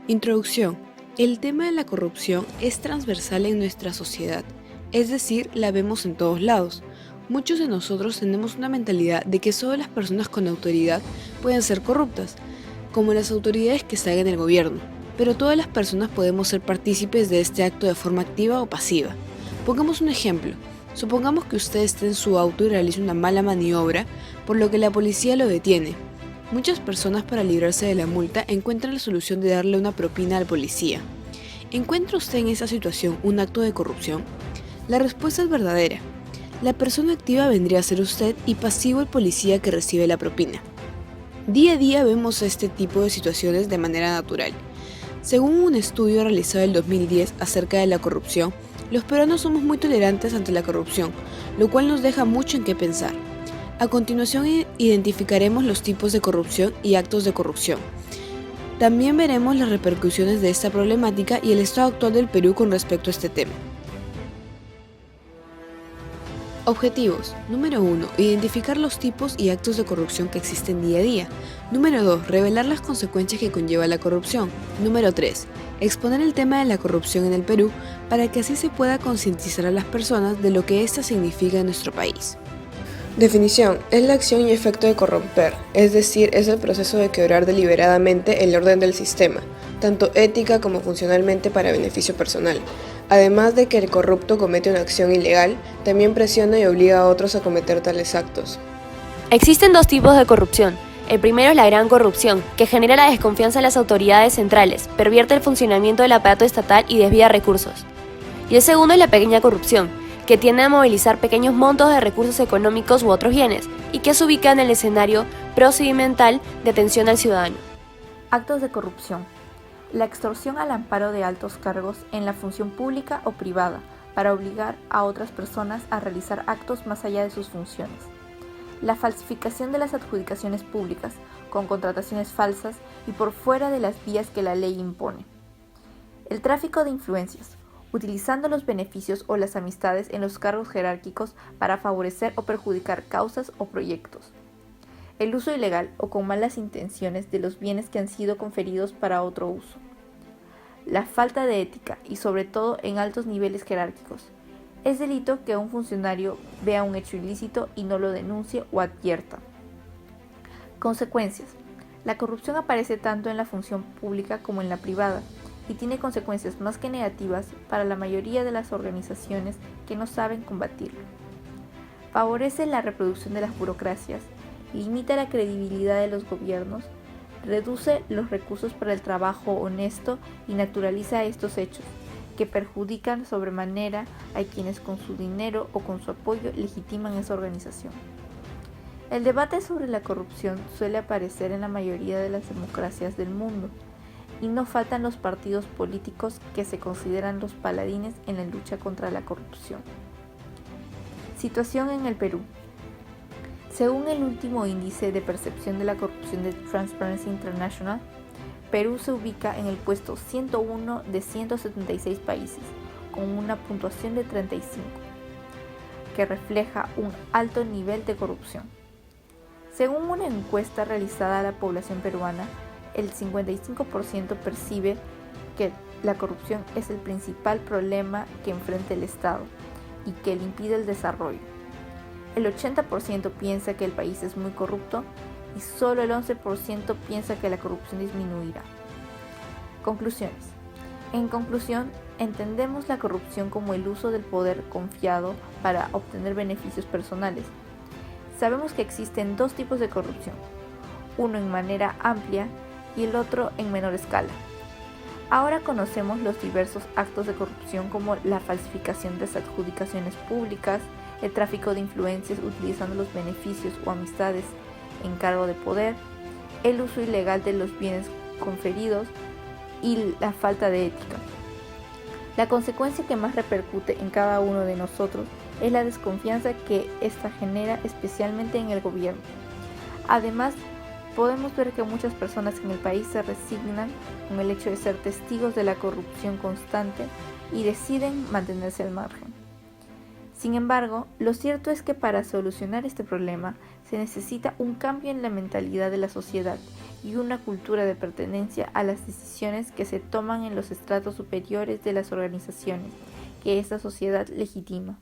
Introducción. El tema de la corrupción es transversal en nuestra sociedad, es decir, la vemos en todos lados. Muchos de nosotros tenemos una mentalidad de que solo las personas con autoridad pueden ser corruptas, como las autoridades que están en el gobierno, pero todas las personas podemos ser partícipes de este acto de forma activa o pasiva. Pongamos un ejemplo. Supongamos que usted esté en su auto y realice una mala maniobra, por lo que la policía lo detiene. Muchas personas, para librarse de la multa, encuentran la solución de darle una propina al policía. ¿Encuentra usted en esa situación un acto de corrupción? La respuesta es verdadera. La persona activa vendría a ser usted y pasivo el policía que recibe la propina. Día a día vemos este tipo de situaciones de manera natural. Según un estudio realizado en el 2010 acerca de la corrupción, los peruanos somos muy tolerantes ante la corrupción, lo cual nos deja mucho en qué pensar. A continuación identificaremos los tipos de corrupción y actos de corrupción. También veremos las repercusiones de esta problemática y el estado actual del Perú con respecto a este tema. Objetivos. Número 1. Identificar los tipos y actos de corrupción que existen día a día. Número 2. Revelar las consecuencias que conlleva la corrupción. Número 3. Exponer el tema de la corrupción en el Perú para que así se pueda concientizar a las personas de lo que ésta significa en nuestro país. Definición. Es la acción y efecto de corromper, es decir, es el proceso de quebrar deliberadamente el orden del sistema, tanto ética como funcionalmente para beneficio personal. Además de que el corrupto comete una acción ilegal, también presiona y obliga a otros a cometer tales actos. Existen dos tipos de corrupción. El primero es la gran corrupción, que genera la desconfianza en las autoridades centrales, pervierte el funcionamiento del aparato estatal y desvía recursos. Y el segundo es la pequeña corrupción, que tiende a movilizar pequeños montos de recursos económicos u otros bienes, y que se ubica en el escenario procedimental de atención al ciudadano. Actos de corrupción. La extorsión al amparo de altos cargos en la función pública o privada, para obligar a otras personas a realizar actos más allá de sus funciones. La falsificación de las adjudicaciones públicas, con contrataciones falsas y por fuera de las vías que la ley impone. El tráfico de influencias, utilizando los beneficios o las amistades en los cargos jerárquicos para favorecer o perjudicar causas o proyectos. El uso ilegal o con malas intenciones de los bienes que han sido conferidos para otro uso. La falta de ética y sobre todo en altos niveles jerárquicos. Es delito que un funcionario vea un hecho ilícito y no lo denuncie o advierta. Consecuencias. La corrupción aparece tanto en la función pública como en la privada y tiene consecuencias más que negativas para la mayoría de las organizaciones que no saben combatirlo. Favorece la reproducción de las burocracias, limita la credibilidad de los gobiernos, reduce los recursos para el trabajo honesto y naturaliza estos hechos, que perjudican sobremanera a quienes con su dinero o con su apoyo legitiman esa organización. El debate sobre la corrupción suele aparecer en la mayoría de las democracias del mundo, y no faltan los partidos políticos que se consideran los paladines en la lucha contra la corrupción. Situación en el Perú. Según el último índice de percepción de la corrupción de Transparency International, Perú se ubica en el puesto 101 de 176 países, con una puntuación de 35, que refleja un alto nivel de corrupción. Según una encuesta realizada a la población peruana, el 55% percibe que la corrupción es el principal problema que enfrenta el Estado y que le impide el desarrollo. El 80% piensa que el país es muy corrupto y solo el 11% piensa que la corrupción disminuirá. Conclusiones. En conclusión, entendemos la corrupción como el uso del poder confiado para obtener beneficios personales. Sabemos que existen dos tipos de corrupción, uno en manera amplia y el otro en menor escala. Ahora conocemos los diversos actos de corrupción como la falsificación de las adjudicaciones públicas, el tráfico de influencias utilizando los beneficios o amistades en cargo de poder, el uso ilegal de los bienes conferidos y la falta de ética. La consecuencia que más repercute en cada uno de nosotros es la desconfianza que esta genera especialmente en el gobierno. Además, podemos ver que muchas personas en el país se resignan con el hecho de ser testigos de la corrupción constante y deciden mantenerse al margen. Sin embargo, lo cierto es que para solucionar este problema Se necesita un cambio en la mentalidad de la sociedad y una cultura de pertenencia a las decisiones que se toman en los estratos superiores de las organizaciones que esta sociedad legitima.